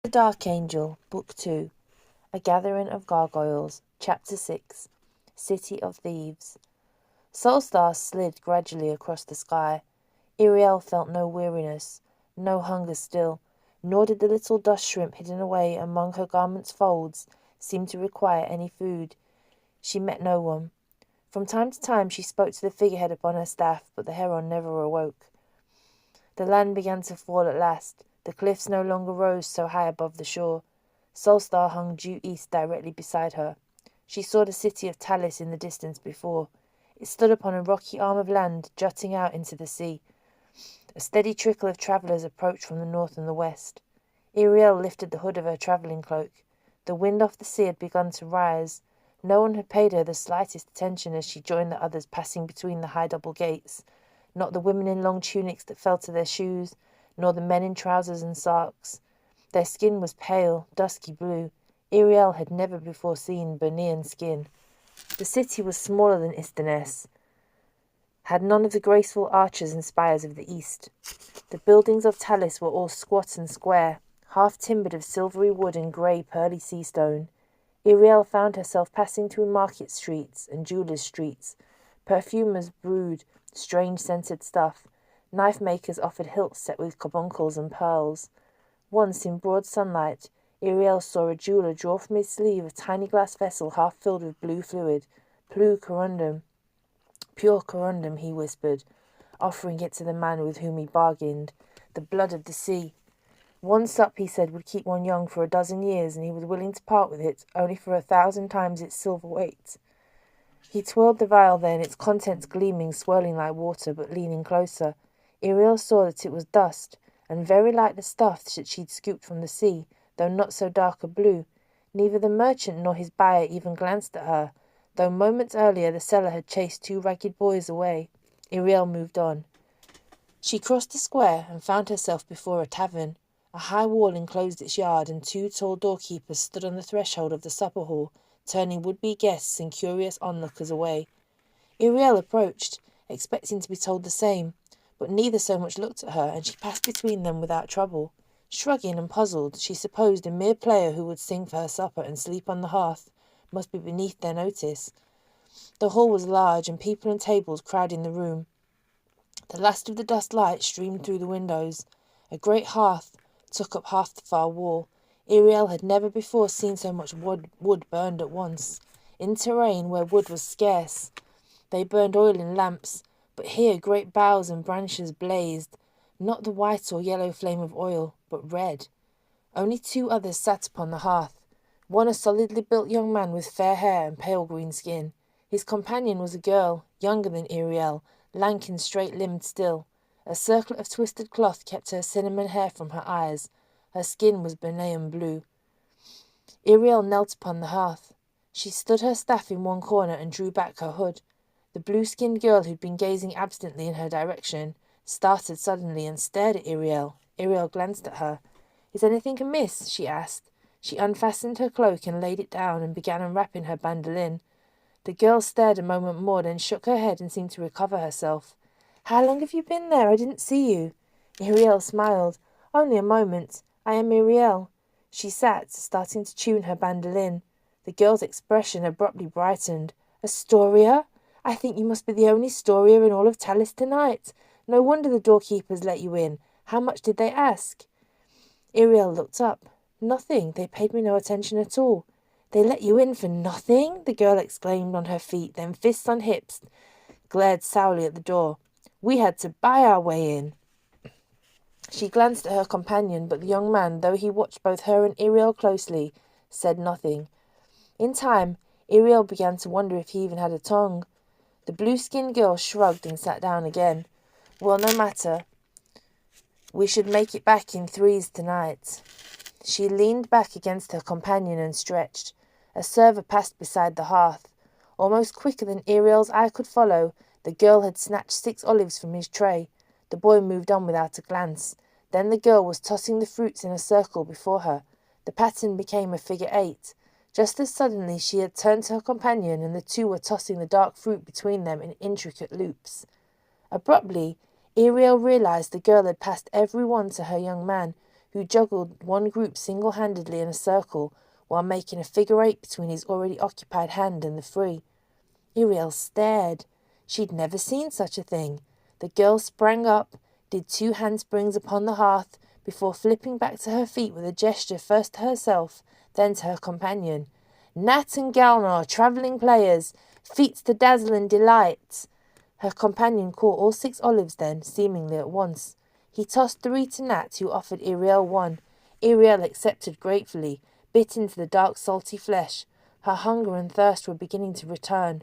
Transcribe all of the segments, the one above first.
The Dark Angel, Book 2, A Gathering of Gargoyles, Chapter 6, City of Thieves. Solstar slid gradually across the sky. Iriel felt no weariness, no hunger still, nor did the little dust shrimp hidden away among her garment's folds seem to require any food. She met no one. From time to time she spoke to the figurehead upon her staff, but the heron never awoke. The land began to fall at last. The cliffs no longer rose so high above the shore. Solstar hung due east directly beside her. She saw the city of Talis in the distance before. It stood upon a rocky arm of land jutting out into the sea. A steady trickle of travellers approached from the north and the west. Iriel lifted the hood of her travelling cloak. The wind off the sea had begun to rise. No one had paid her the slightest attention as she joined the others passing between the high double gates. Not the women in long tunics that fell to their shoes, nor the men in trousers and sarks. Their skin was pale, dusky blue. Iriel had never before seen Bernean skin. The city was smaller than Istaness, had none of the graceful arches and spires of the east. The buildings of Talis were all squat and square, half timbered of silvery wood and grey pearly sea stone. Iriel found herself passing through market streets and jewellers' streets. Perfumers brewed strange scented stuff. Knife makers offered hilts set with carbuncles and pearls. Once, in broad sunlight, Iriel saw a jeweller draw from his sleeve a tiny glass vessel half filled with blue fluid. Pure corundum, he whispered, offering it to the man with whom he bargained. The blood of the sea. One sup, he said, would keep one young for 12 years, and he was willing to part with it only for 1,000 times its silver weight. He twirled the vial then, its contents gleaming, swirling like water, but leaning closer. Iriel saw that it was dust, and very like the stuff that she'd scooped from the sea, though not so dark a blue. Neither the merchant nor his buyer even glanced at her, though moments earlier the seller had chased 2 ragged boys away. Iriel moved on. She crossed the square and found herself before a tavern. A high wall enclosed its yard, and 2 tall doorkeepers stood on the threshold of the supper hall, turning would-be guests and curious onlookers away. Iriel approached, expecting to be told the same, but neither so much looked at her, and she passed between them without trouble. Shrugging and puzzled, she supposed a mere player who would sing for her supper and sleep on the hearth must be beneath their notice. The hall was large, and people and tables crowding the room. The last of the dust light streamed through the windows. A great hearth took up half the far wall. Iriel had never before seen so much wood burned at once. In terrain where wood was scarce, they burned oil in lamps, but here great boughs and branches blazed, not the white or yellow flame of oil, but red. Only 2 others sat upon the hearth, one a solidly built young man with fair hair and pale green skin. His companion was a girl, younger than Iriel, lank and straight-limbed still. A circlet of twisted cloth kept her cinnamon hair from her eyes. Her skin was Bernean blue. Iriel knelt upon the hearth. She stood her staff in one corner and drew back her hood. The blue-skinned girl, who'd been gazing absently in her direction, started suddenly and stared at Iriel. Iriel glanced at her. "Is anything amiss?" she asked. She unfastened her cloak and laid it down and began unwrapping her bandolin. The girl stared a moment more, then shook her head and seemed to recover herself. "How long have you been there? I didn't see you." Iriel smiled. "Only a moment. I am Iriel." She sat, starting to tune her bandolin. The girl's expression abruptly brightened. "Astoria? I think you must be the only Storia in all of Talis tonight. No wonder the doorkeepers let you in. How much did they ask?" Iriel looked up. "Nothing. They paid me no attention at all." "They let you in for nothing?" the girl exclaimed, on her feet, then fists on hips, glared sourly at the door. "We had to buy our way in." She glanced at her companion, but the young man, though he watched both her and Iriel closely, said nothing. In time, Iriel began to wonder if he even had a tongue. The blue-skinned girl shrugged and sat down again. "Well, no matter. We should make it back in 3s tonight." She leaned back against her companion and stretched. A server passed beside the hearth. Almost quicker than Iriel's eye could follow, the girl had snatched 6 olives from his tray. The boy moved on without a glance. Then the girl was tossing the fruits in a circle before her. The pattern became a figure 8. Just as suddenly she had turned to her companion, and the 2 were tossing the dark fruit between them in intricate loops. Abruptly, Iriel realized the girl had passed every one to her young man, who juggled one group single-handedly in a circle while making a figure eight between his already occupied hand and the three. Iriel stared. She'd never seen such a thing. The girl sprang up, did 2 handsprings upon the hearth, before flipping back to her feet with a gesture first to herself, then to her companion. Nat and Galnar, travelling players, feats to dazzle and delight. Her companion caught all 6 olives then, seemingly at once. He tossed 3 to Nat, who offered Iriel 1. Iriel accepted gratefully, bit into the dark salty flesh. Her hunger and thirst were beginning to return.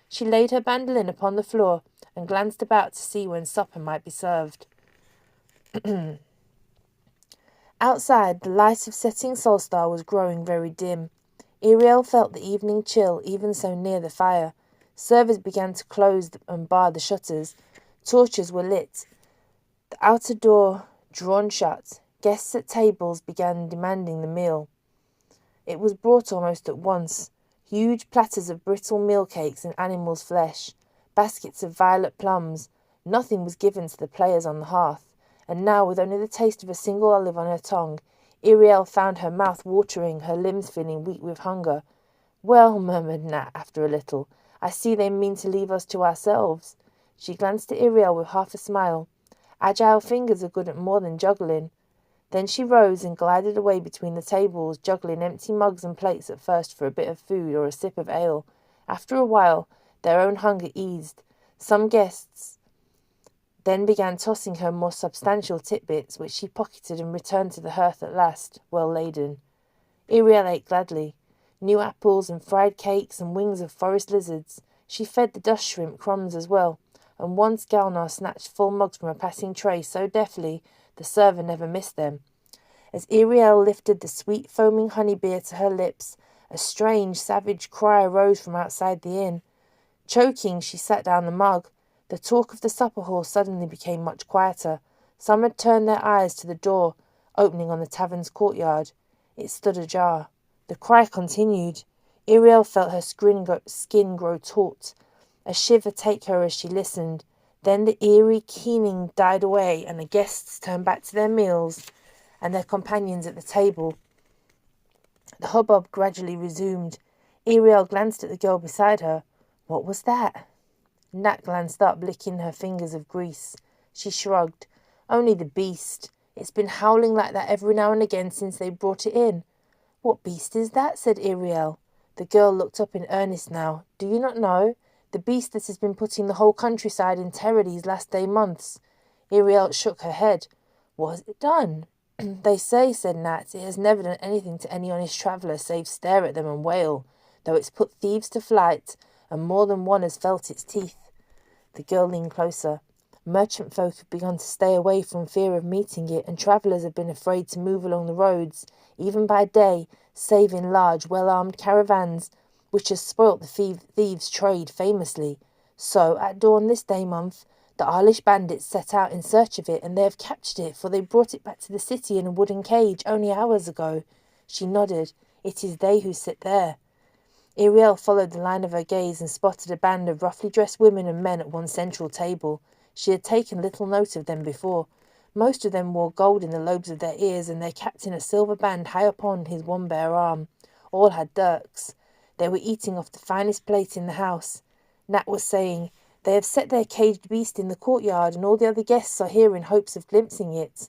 She laid her bandolin upon the floor and glanced about to see when supper might be served. Outside, the light of setting Solstar was growing very dim. Iriel felt the evening chill even so near the fire. Servants began to close and bar the shutters. Torches were lit. The outer door drawn shut. Guests at tables began demanding the meal. It was brought almost at once. Huge platters of brittle meal cakes and animal's flesh. Baskets of violet plums. Nothing was given to the players on the hearth. And now, with only the taste of a single olive on her tongue, Iriel found her mouth watering, her limbs feeling weak with hunger. Well, murmured Nat after a little, I see they mean to leave us to ourselves. She glanced at Iriel with half a smile. Agile fingers are good at more than juggling. Then she rose and glided away between the tables, juggling empty mugs and plates at first for a bit of food or a sip of ale. After a while, their own hunger eased. Some guests then began tossing her more substantial titbits, which she pocketed and returned to the hearth at last, well laden. Iriel ate gladly. New apples and fried cakes and wings of forest lizards. She fed the dust shrimp crumbs as well, and once Galnar snatched full mugs from a passing tray so deftly the server never missed them. As Iriel lifted the sweet foaming honey beer to her lips, a strange, savage cry arose from outside the inn. Choking, she sat down the mug. The talk of the supper hall suddenly became much quieter. Some had turned their eyes to the door, opening on the tavern's courtyard. It stood ajar. The cry continued. Iriel felt her skin grow taut, a shiver take her as she listened. Then the eerie keening died away, and the guests turned back to their meals and their companions at the table. The hubbub gradually resumed. Iriel glanced at the girl beside her. What was that? Nat glanced up, licking her fingers of grease. She shrugged. Only the beast. It's been howling like that every now and again since they brought it in. What beast is that? Said Iriel. The girl looked up in earnest now. Do you not know? The beast that has been putting the whole countryside in terror these last months. Iriel shook her head. What has it done? They say, said Nat, it has never done anything to any honest traveller save stare at them and wail, though it's put thieves to flight, and more than one has felt its teeth. The girl leaned closer. Merchant folk have begun to stay away from fear of meeting it, and travellers have been afraid to move along the roads, even by day, save in large, well-armed caravans, which has spoilt the thieves' trade famously. So, at dawn this day month, the Irish bandits set out in search of it, and they have captured it, for they brought it back to the city in a wooden cage only hours ago. She nodded. It is they who sit there. Iriel followed the line of her gaze and spotted a band of roughly dressed women and men at one central table. She had taken little note of them before. Most of them wore gold in the lobes of their ears, and their captain a silver band high upon his one bare arm. All had dirks. They were eating off the finest plate in the house. Nat was saying, They have set their caged beast in the courtyard, and all the other guests are here in hopes of glimpsing it.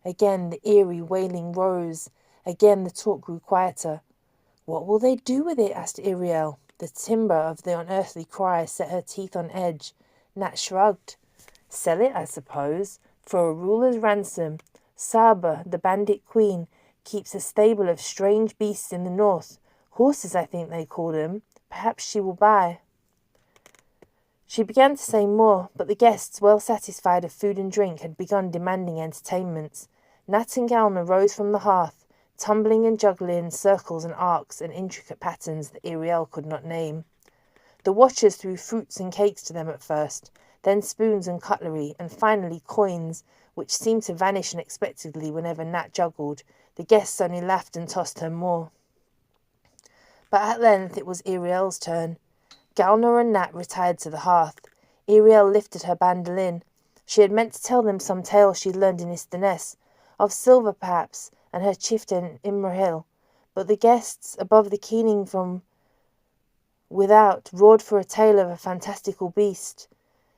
Again the eerie wailing rose. Again the talk grew quieter. What will they do with it? Asked Iriel. The timbre of the unearthly cry set her teeth on edge. Nat shrugged. Sell it, I suppose, for a ruler's ransom. Saba, the bandit queen, keeps a stable of strange beasts in the north. Horses, I think they call them. Perhaps she will buy. She began to say more, but the guests, well satisfied of food and drink, had begun demanding entertainments. Nat and Galna rose from the hearth, tumbling and juggling in circles and arcs and intricate patterns that Iriel could not name. The watchers threw fruits and cakes to them at first, then spoons and cutlery, and finally coins, which seemed to vanish unexpectedly whenever Nat juggled. The guests only laughed and tossed her more. But at length it was Iriel's turn. Galna and Nat retired to the hearth. Iriel lifted her bandolin. She had meant to tell them some tale she had learned in Isterness. of silver perhaps, and her chieftain Imrahil. But the guests above the keening from without roared for a tale of a fantastical beast.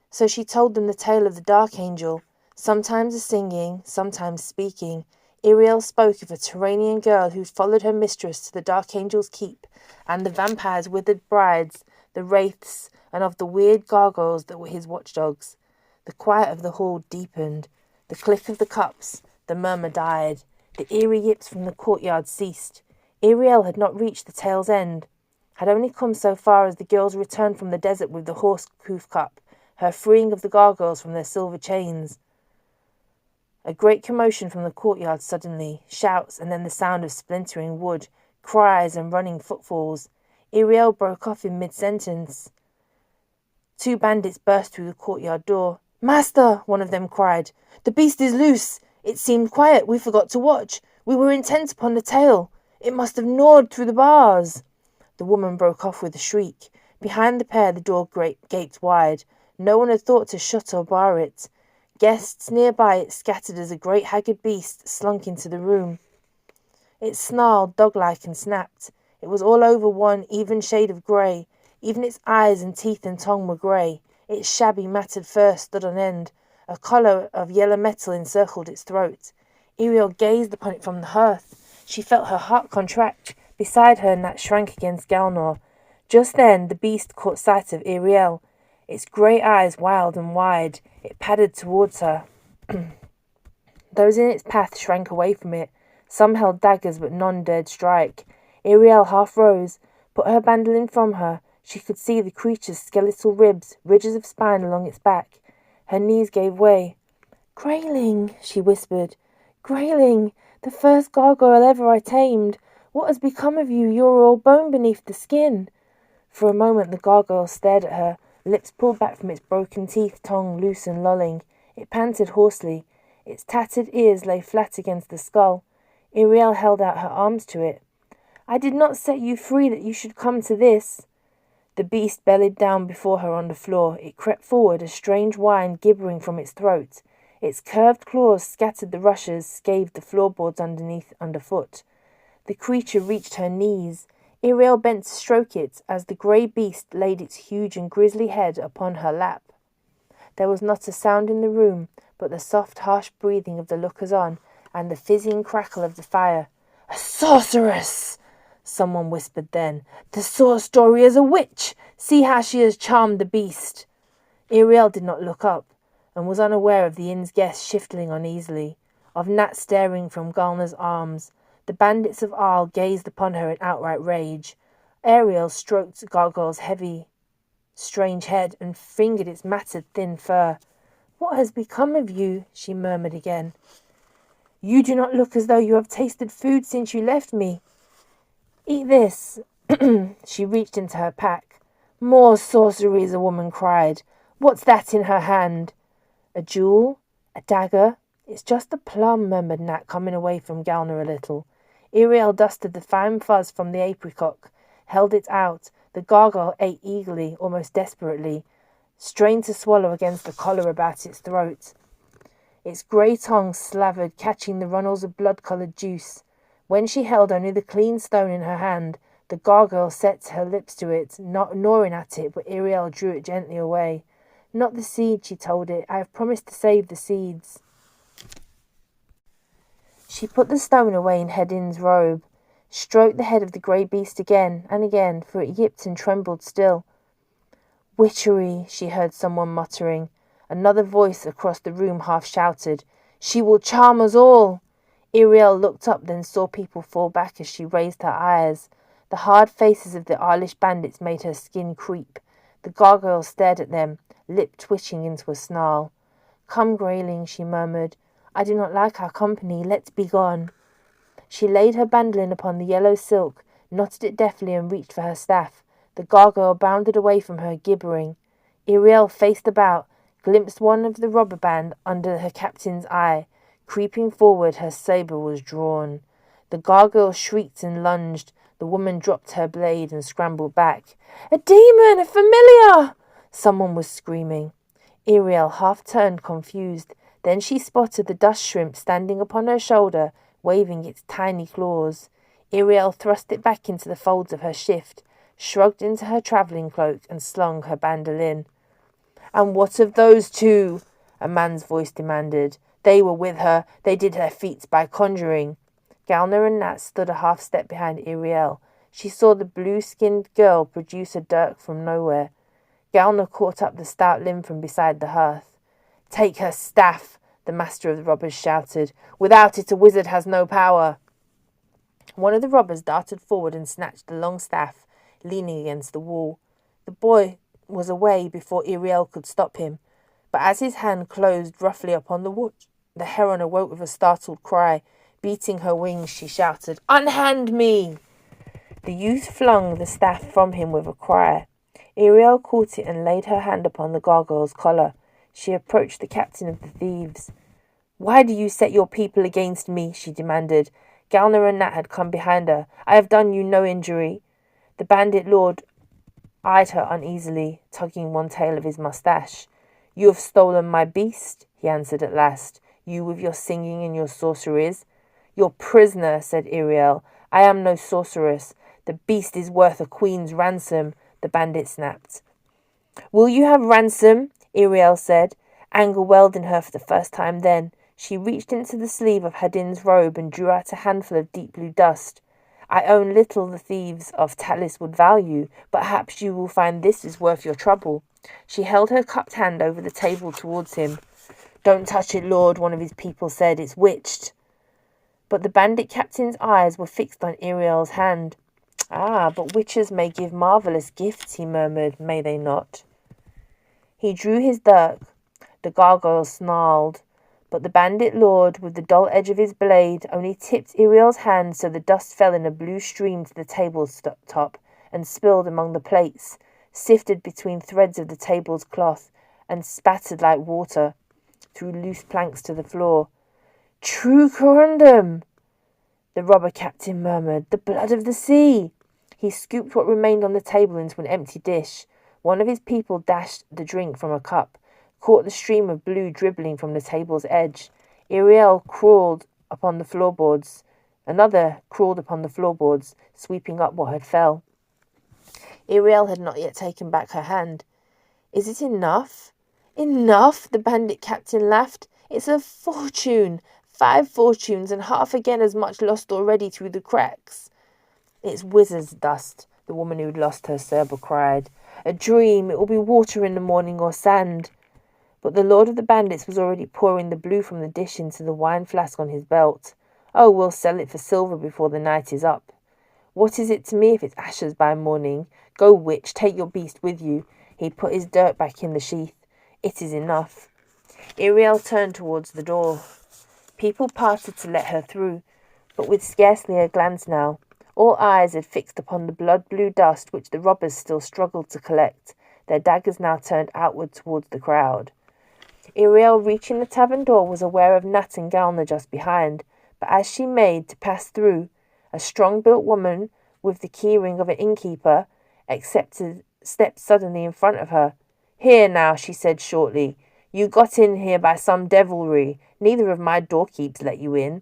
So she told them the tale of the Dark Angel, sometimes singing, sometimes speaking. Iriel spoke of a Turanian girl who followed her mistress to the Dark Angel's keep, and the vampire's withered brides, the wraiths, and of the weird gargoyles that were his watchdogs. The quiet of the hall deepened. The click of the cups, the murmur died. The eerie yips from the courtyard ceased. Iriel had not reached the tale's end, had only come so far as the girls returned from the desert with the horse hoof cup, her freeing of the gargoyles from their silver chains. A great commotion from the courtyard suddenly, shouts, and then the sound of splintering wood, cries and running footfalls. Iriel broke off in mid-sentence. 2 bandits burst through the courtyard door. "Master!" one of them cried. "The beast is loose! It seemed quiet. We forgot to watch. We were intent upon the tail. It must have gnawed through the bars." The woman broke off with a shriek. Behind the pair the door gaped wide. No one had thought to shut or bar it. Guests nearby it scattered as a great haggard beast slunk into the room. It snarled dog-like and snapped. It was all over one even shade of grey. Even its eyes and teeth and tongue were grey. Its shabby matted fur stood on end. A collar of yellow metal encircled its throat. Iriel gazed upon it from the hearth. She felt her heart contract. Beside her Nat shrank against Galnor. Just then the beast caught sight of Iriel. Its grey eyes wild and wide, it padded towards her. Those in its path shrank away from it. Some held daggers, but none dared strike. Iriel half rose, put her bandolin from her. She could see the creature's skeletal ribs, ridges of spine along its back. Her knees gave way. "Grayling," she whispered. "Grayling, the first gargoyle ever I tamed. What has become of you? You are all bone beneath the skin." For a moment the gargoyle stared at her, lips pulled back from its broken teeth, tongue loose and lolling. It panted hoarsely. Its tattered ears lay flat against the skull. Iriel held out her arms to it. "I did not set you free that you should come to this." The beast bellied down before her on the floor. It crept forward, a strange whine gibbering from its throat. Its curved claws scattered the rushes, scathed the floorboards underfoot. The creature reached her knees. Iriel bent to stroke it as the grey beast laid its huge and grisly head upon her lap. There was not a sound in the room but the soft, harsh breathing of the lookers-on and the fizzing crackle of the fire. "A sorceress!" someone whispered then. "The saw story is a witch! See how she has charmed the beast!" Iriel did not look up, and was unaware of the inn's guests shifting uneasily, of Nat staring from Galna's arms. The bandits of Arles gazed upon her in outright rage. Ariel stroked Gargoyle's heavy, strange head and fingered its matted, thin fur. "What has become of you?" she murmured again. "You do not look as though you have tasted food since you left me. Eat this." She reached into her pack. "More sorceries," the woman cried. "What's that in her hand?" "A jewel? A dagger? It's just a plum," murmured Nat, coming away from Galna a little. Iriel dusted the fine fuzz from the apricot, held it out. The gargoyle ate eagerly, almost desperately, strained to swallow against the collar about its throat. Its grey tongue slavered, catching the runnels of blood-coloured juice. When she held only the clean stone in her hand, the gargoyle set her lips to it, not gnawing at it, but Iriel drew it gently away. "Not the seed," she told it. "I have promised to save the seeds." She put the stone away in Hedin's robe, stroked the head of the grey beast again and again, for it yipped and trembled still. "Witchery," she heard someone muttering. Another voice across the room half shouted, "She will charm us all." Iriel looked up, then saw people fall back as she raised her eyes. The hard faces of the Arlish bandits made her skin creep. The gargoyle stared at them, lip twitching into a snarl. "Come, Grayling," she murmured. "I do not like our company. Let's be gone." She laid her bandolin upon the yellow silk, knotted it deftly, and reached for her staff. The gargoyle bounded away from her, gibbering. Iriel faced about, glimpsed one of the robber band under her captain's eye. Creeping forward, her sabre was drawn. The gargoyle shrieked and lunged. The woman dropped her blade and scrambled back. "A demon! A familiar!" someone was screaming. Iriel half turned, confused. Then she spotted the dust shrimp standing upon her shoulder, waving its tiny claws. Iriel thrust it back into the folds of her shift, shrugged into her travelling cloak, and slung her bandolin. "And what of those two?" a man's voice demanded. "They were with her. They did her feats by conjuring." Galna and Nat stood a half step behind Iriel. She saw the blue-skinned girl produce a dirk from nowhere. Galna caught up the stout limb from beside the hearth. "Take her staff," the master of the robbers shouted. "Without it a wizard has no power." One of the robbers darted forward and snatched the long staff, leaning against the wall. The boy was away before Iriel could stop him, but as his hand closed roughly upon the wood, the heron awoke with a startled cry. Beating her wings, she shouted, "Unhand me!" The youth flung the staff from him with a cry. Iriel caught it and laid her hand upon the gargoyle's collar. She approached the captain of the thieves. "Why do you set your people against me?" she demanded. Galna and Nat had come behind her. "I have done you no injury." The bandit lord eyed her uneasily, tugging one tail of his moustache. "You have stolen my beast," he answered at last. "You with your singing and your sorceries." "Your prisoner," said Iriel. "I am no sorceress. The beast is worth a queen's ransom," the bandit snapped. "Will you have ransom?" Iriel said. Anger welled in her for the first time then. She reached into the sleeve of Hadin's robe and drew out a handful of deep blue dust. "I own little the thieves of Talis would value, but perhaps you will find this is worth your trouble." She held her cupped hand over the table towards him. "Don't touch it, Lord," one of his people said. "It's witched." But the bandit captain's eyes were fixed on Iriel's hand. "Ah, but witches may give marvellous gifts," he murmured. "May they not?" He drew his dirk. The gargoyle snarled. But the bandit lord, with the dull edge of his blade, only tipped Iriel's hand so the dust fell in a blue stream to the table's top and spilled among the plates, sifted between threads of the table's cloth, and spattered like water through loose planks to the floor. "True corundum," the robber captain murmured. "The blood of the sea." He scooped what remained on the table into an empty dish. One of his people dashed the drink from a cup, caught the stream of blue dribbling from the table's edge. Iriel crawled upon the floorboards. Another crawled upon the floorboards, sweeping up what had fell. Iriel had not yet taken back her hand. "Is it enough?" "Enough?" the bandit captain laughed. "It's a fortune. 5 fortunes, and half again as much lost already through the cracks." "It's wizard's dust," the woman who'd lost her Cerber cried. "A dream. It will be water in the morning or sand." But the lord of the bandits was already pouring the blue from the dish into the wine flask on his belt. "Oh, we'll sell it for silver before the night is up." "What is it to me if it's ashes by morning? Go, witch, take your beast with you." He put his dirk back in the sheath. "It is enough." Iriel turned towards the door. People parted to let her through, but with scarcely a glance now. All eyes had fixed upon the blood-blue dust which the robbers still struggled to collect, their daggers now turned outward towards the crowd. Iriel, reaching the tavern door, was aware of Nat and Galna just behind, but as she made to pass through, a strong-built woman with the key-ring of an innkeeper stepped suddenly in front of her. "Here now," she said shortly. "You got in here by some devilry. Neither of my doorkeeps let you in."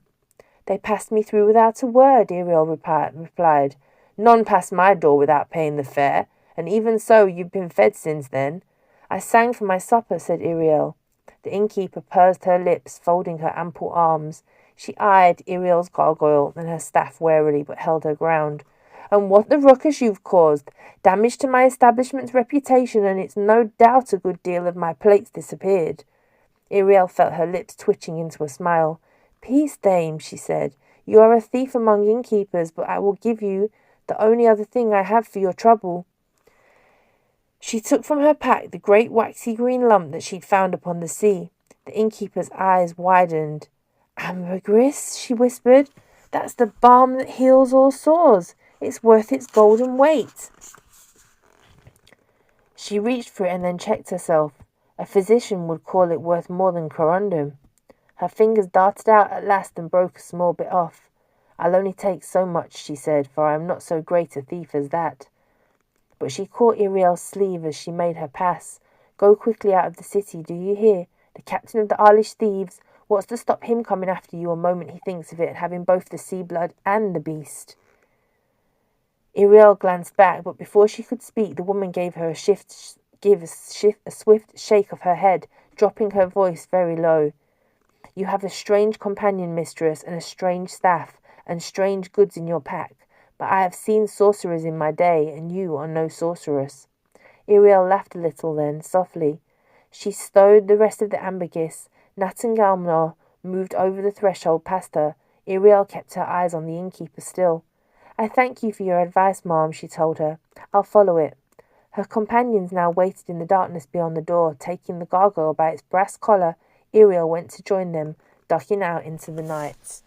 "They passed me through without a word," Iriel replied. "None passed my door without paying the fare, and even so you've been fed since then." "I sang for my supper," said Iriel. The innkeeper pursed her lips, folding her ample arms. She eyed Iriel's gargoyle and her staff warily, but held her ground. "And what the ruckus you've caused! Damage to my establishment's reputation, and it's no doubt a good deal of my plates disappeared." Iriel felt her lips twitching into a smile. "Peace, dame," she said. "You are a thief among innkeepers, but I will give you the only other thing I have for your trouble." She took from her pack the great waxy green lump that she'd found upon the sea. The innkeeper's eyes widened. "Ambergris," she whispered. "That's the balm that heals all sores. It's worth its golden weight." She reached for it and then checked herself. A physician would call it worth more than corundum. Her fingers darted out at last and broke a small bit off. "I'll only take so much," she said, "for I am not so great a thief as that." But she caught Iriel's sleeve as she made her pass. "Go quickly out of the city, do you hear? The captain of the Irish thieves. What's to stop him coming after you a moment he thinks of it and having both the sea blood and the beast? Iriel glanced back, but before she could speak, the woman gave her a swift shake of her head, dropping her voice very low. You have a strange companion, mistress, and a strange staff, and strange goods in your pack. But I have seen sorcerers in my day, and you are no sorceress. Iriel laughed a little then, softly. She stowed the rest of the ambergris. Nat and Galmnar moved over the threshold past her. Iriel kept her eyes on the innkeeper still. I thank you for your advice, ma'am, she told her. I'll follow it. Her companions now waited in the darkness beyond the door, taking the gargoyle by its brass collar. Iriel went to join them, ducking out into the night.